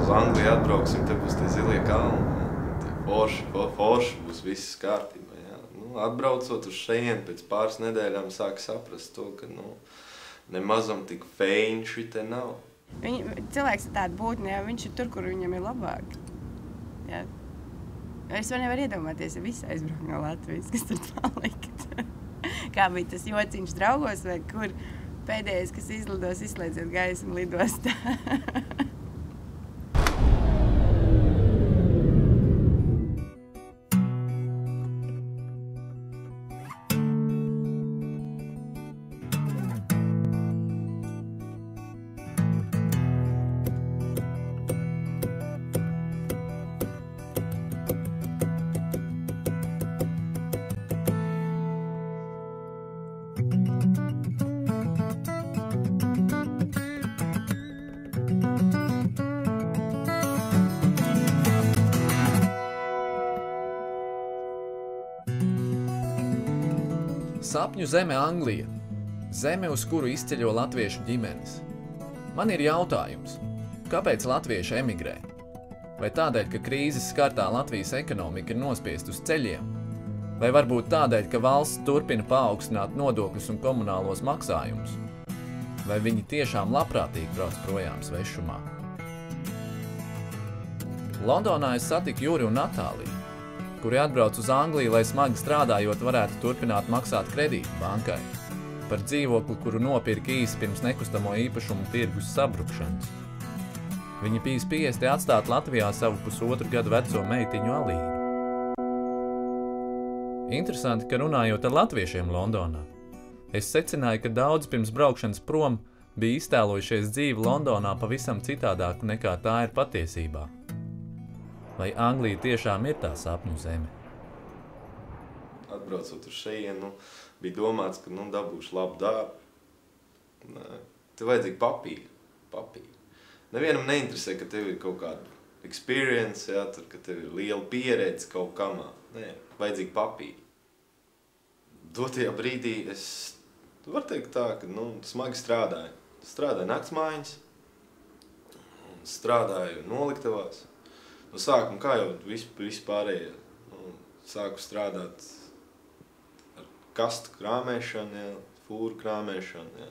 uz Angliju atbrauksim, te būs tie zilie kalni, tie forši būs viss kārtībā. Jā. Nu, atbraucot uz šejieni, pēc pāris nedēļām sāk saprast to, ka nemazam tik feinši te nav. Cilvēks ir tāda būtne, jā, viņš ir tur, kur viņam ir labāk. Jā. Es vēl nevaru iedomāties, ja visi aizbrauc no Latvijas, kas tur palikt. Kā bija tas jociņš draugos, vai kur pēdējais, kas izlidos, izslēdziet gaismu lidostā. Sapņu zeme Anglija. Zeme, uz kuru izceļo latviešu ģimenes. Man ir jautājums, kāpēc latvieši emigrē? Vai tādēļ, ka krīzes skartā Latvijas ekonomika ir nospiest uz ceļiem? Vai varbūt tādēļ, ka valsts turpina paaugstināt nodokļus un komunālos maksājumus? Vai viņi tiešām labprātīgi brauc projām svešumā? Londonā es satiku Juri un Natāliju, kuri atbrauc uz Angliju, lai smagi strādājot varētu turpināt maksāt kredītu bankai par dzīvokli, kuru nopirka īsi pirms nekustamo īpašumu tirgus sabrukšanas. Viņi bija spiesti atstāt Latvijā savu pusotru gadu veco meitiņu Alīnu. Interesanti, ka runājot ar latviešiem Londonā, es secināju, ka daudz pirms braukšanas prom bija iztēlojušies dzīvi Londonā pavisam citādāku nekā tā ir patiesībā. Vai Anglija tiešām ir tā sapņu zeme? Atbraucot uz šejienu, bija domāts, ka dabūšu labu darbu. Tev vajadzīgi papīri. Nevienam neinteresē, ka tev ir kaut kāda experience, jā, tur, ka tev ir liela pieredze kaut kamā. Nē, vajadzīgi papīri. Dotajā brīdī es varu teikt tā, ka smagi strādāju. Strādāju naktsmājiņas, strādāju noliktavās. No sākuma, kā jau vispārējie, sāku strādāt ar kastu krāmēšanu, jā, fūru krāmēšanu. Jā.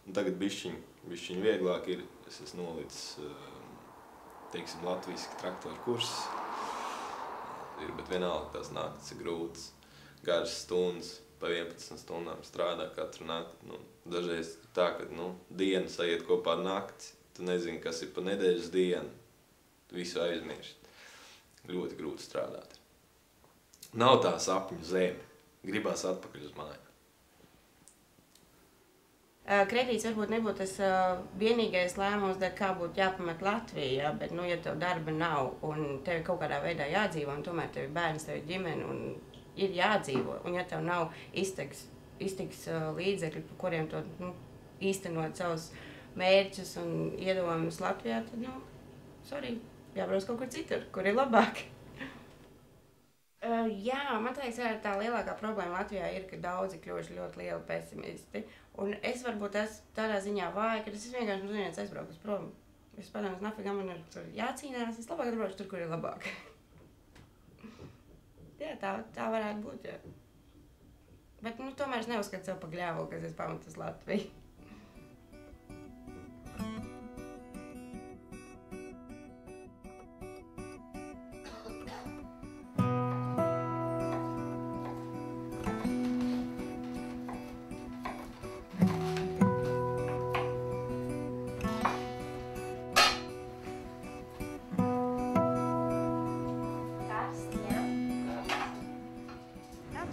Un tagad bišķiņ vieglāk ir, es esmu nolicis, teiksim, latviski traktoru kursus. Bet vienalga tās naktis ir grūtas, garas stundas, pa 11 stundām strādā katru nakti. Dažreiz tā, ka diena sajiet kopā ar nakti, tu nezini, kas ir pa nedēļas dienu. Visu aizmirst. Ļoti grūti strādāt. Nav tā sapņu zeme. Gribās atpakaļ uz mājām. Kredīts varbūt nebūtu tas vienīgais lēmums, kā būtu jāpamet Latviju, bet, ja tev darba nav un tev kaut kādā veidā jādzīvo, un tomēr tev ir bērns, tev ir ģimene un ir jādzīvo, un ja tev nav iztiks līdzekļi, par kuriem to īstenot savus mērķus un iedomus Latvijā, tad, sorry. Jābrauc kaut kur citur, kur ir labāk. Jā, man liekas, tā lielākā problēma Latvijā ir, ka daudzi kļuvuši ļoti lieli pesimisti. Un es varbūt esmu tādā ziņā vāja, ka es vienkārši no vienas aizbraucu prom. Es padomāju, nafigā man ir tur jācīnās, es labāk atbraucu tur, kur ir labāk. Jā, tā varētu būt, jā. Bet, tomēr es neuzskatu sev pa gļēvuli, kas es pametu uz Latviju.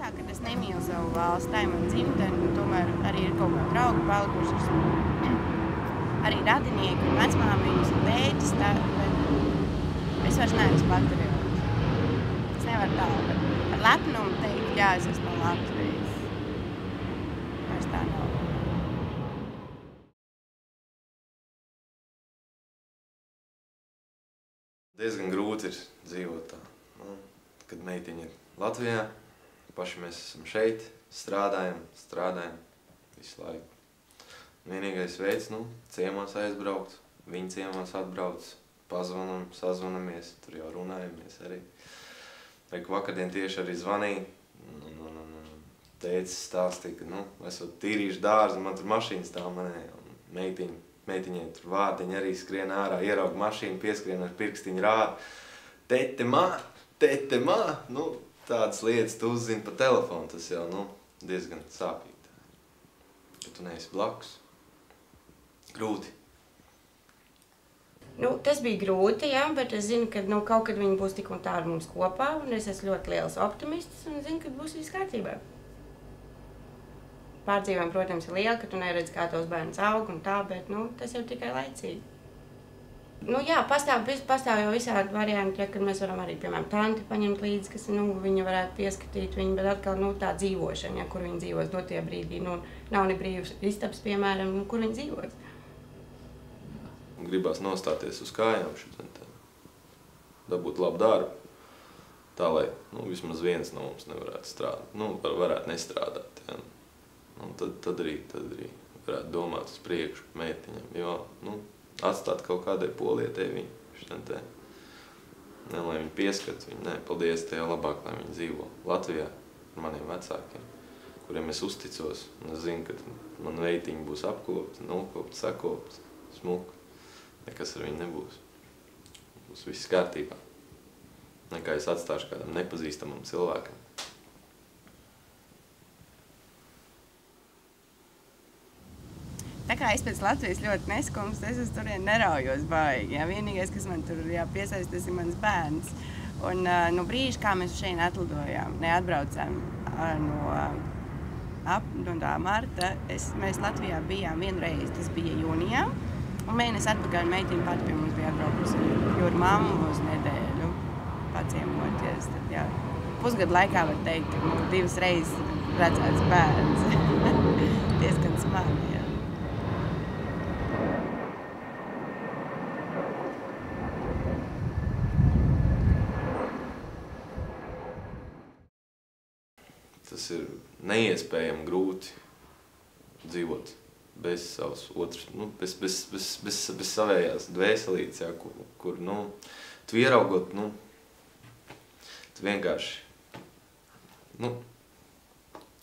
Kad es nemīlu savu valsts, tā ir man dzimtene, un tomēr arī ir kaut kā draugi palikušas. Arī radinieki un vecmāmiņas un tētis, bet es vairs neesmu patriots. Es nevaru tā ar lepnumu teikt, jā, es esmu no Latvijas. Vairs tā nav. Diezgan grūti ir dzīvot tā, kad meitiņa ir Latvijā. Paši mēs esam šeit, strādājam visu laiku. Vienīgais veids, ciemos aizbraukt, viņa ciemos atbrauc, pazvanam, sazvanamies, tur jau runājamies arī. Vakardien tieši arī zvanīja, tēcis stāstīja, ka, esot tīrījuši dārzu, man tur mašīna stāv manēja, un meitiņai tur vārdiņi arī skrien ārā, ierauga mašīnu, pieskrien ar pirkstiņu rāda. Tete mā, tādas lietas tu uzzini pa telefonu, tas jau, diezgan sāpīgi. Ka tu neesi blakus. Grūti. Tas bija grūti, jā, bet es zinu, ka kaut kad viņi būs tik un tā ar mums kopā, un es esmu ļoti liels optimists, un zinu, ka būs viss kārtībā. Pārdzīvojumi, protams, ir liela, ka tu neredzi, kā tos bērns aug un tā, bet, tas jau tikai laicīgi. Jā, pastāv jau visādi varianti, ja, kad mēs varam arī, piemēram, tanti paņemt līdzi, kas, viņa varētu pieskatīt viņu, bet atkal, tā dzīvošana, ja, kur viņi dzīvos dotie brīdī, nav ne brīvs istabs, piemēram, kur viņi dzīvos. Gribās nostāties uz kājām šodien, dabūt labu darbu, tā, lai, vismaz viens no mums nevarētu strādāt, varētu nestrādāt, ja. Tad arī varētu domāt uz priekšu meitiņam, jo, atstāt kaut kādai polietei viņu šodien te, ne, lai viņi pieskat viņu, paldies, te jau labāk, lai viņi dzīvo Latvijā ar maniem vecākiem, kuriem es uzticos, un es zinu, ka man veitiņi būs apkopti, nokopti, sakopti, smuki. Nekas ar viņu nebūs. Būs viss kārtībā. Nekā es atstāšu kādam nepazīstamam cilvēkam. Tā kā es pēc Latvijas ļoti neskums, es uz turieni neraujos baigi. Jā. Vienīgais, kas man tur piesaistās, ir mans bērns. Un no brīža, kā mēs šeit atlidojām, neatbraucām no tā marta, mēs Latvijā bijām vienreiz, tas bija jūnijā. Un mēnesi atpakaļ meitiņa pati pie mums bija atbraukusi, jo ar mammu uz nedēļu paciemoties. Tad, jā, pusgadu laikā var teikt, ka 2 reizes redzēts bērns. Diezgan smagi, jā. Tas ir neiespējami grūti dzīvot bez savas otras, bez savējās dvēselītes, jā, kur, tu ieraugot, tu vienkārši,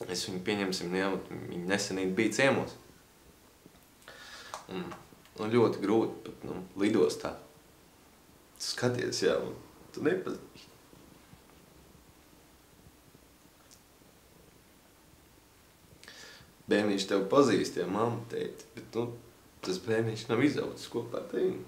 es viņu pieņemsim, viņi nesenīt bija ciemos. Un ļoti grūti pat, lidostā. Tu skaties, jā, un tu nepazīsti. Bērniņš tev pazīst, ja mamma teica, bet, tas bērniņš nav izaudzis kopā ar tevi.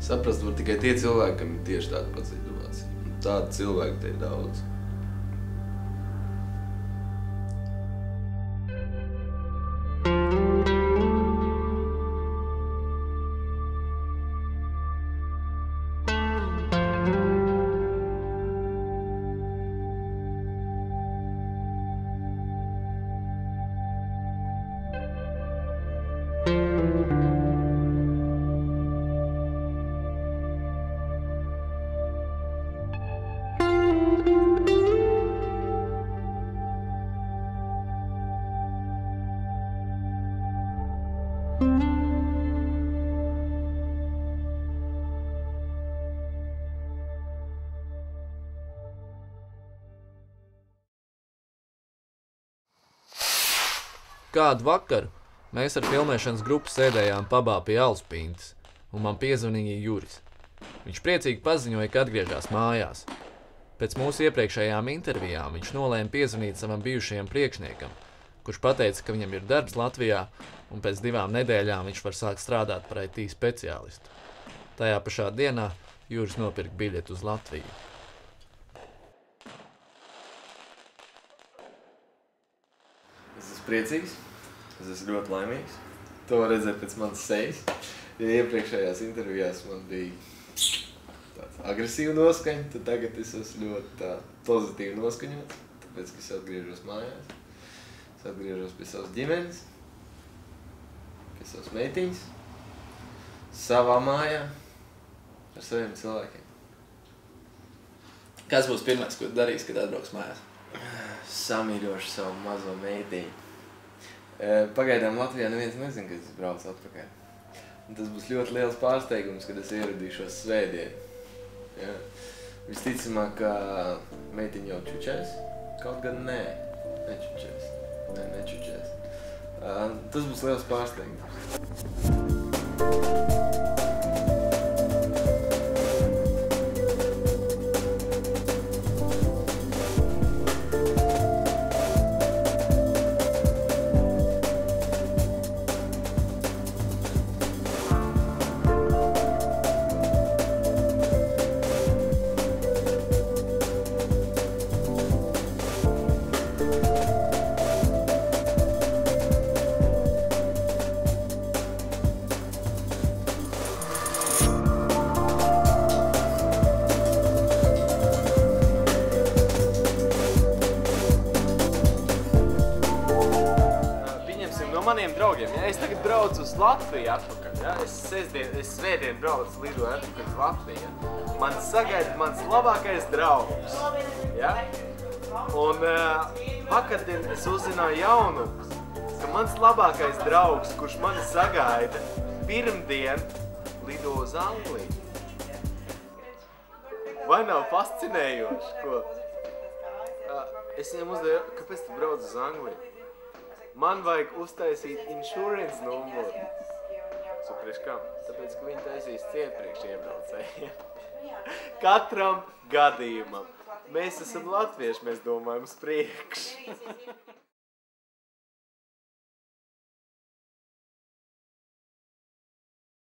Saprast var tikai tie cilvēki, kam ir tieši tāda pati situācija. Tādi cilvēki te ir daudz. Kādu vakaru mēs ar filmēšanas grupu sēdējām pabā pie Alspintas, un man piezvanīja Juris. Viņš priecīgi paziņoja, ka atgriežas mājās. Pēc mūsu iepriekšējām intervijām viņš nolēma piezvanīt savam bijušajam priekšniekam, kurš pateica, ka viņam ir darbs Latvijā, un pēc 2 nedēļām viņš var sākt strādāt par IT speciālistu. Tajā pašā dienā Juris nopirka biļeti uz Latviju. Es esmu priecīgs. Es esmu ļoti laimīgs. To var redzēt pēc manas sejas. Ja iepriekšējās intervijās man bija tāds agresīva noskaņa, tad tagad es esmu ļoti pozitīvi noskaņots. tāpēc, ka es atgriežos mājās. Es atgriežos pie savas ģimenes, pie savas meitiņas, savā mājā, ar saviem cilvēkiem. Kas būs pirmais, ko darīs, kad atbrauks mājās? Samīļošu savu mazo meitiņu. Pagaidām Latvijā neviens nezin, kad es braucu atpakaļ. Un tas būs ļoti liels pārsteigums, kad es ieradīšos svētdien. Ja. Visticamāk, ka meitiņa jau čučēs, kaut gan nečučēs. Nečučēs. Tas būs liels pārsteigums. Maniem draugiem, ja es tagad braucu uz Latviju atpakaļ, ja, es svētdien braucu lidoju atpakaļ uz Latviju, man sagaida mans labākais draugs, ja, un vakardien es uzzināju jaunumus, ka mans labākais draugs, kurš mani sagaida, pirmdien lido uz Angliju. Vai nav fascinējoši, ko? Es viņam uzdevu, kāpēc tu brauc uz Angliju? Man vajag uztaisīt insurance numuru. Priekš kam? Tāpēc, ka viņi taisīs iepriekš iebraucējiem. Katram gadījumam. Mēs esam latvieši, mēs domājam uz priekšu.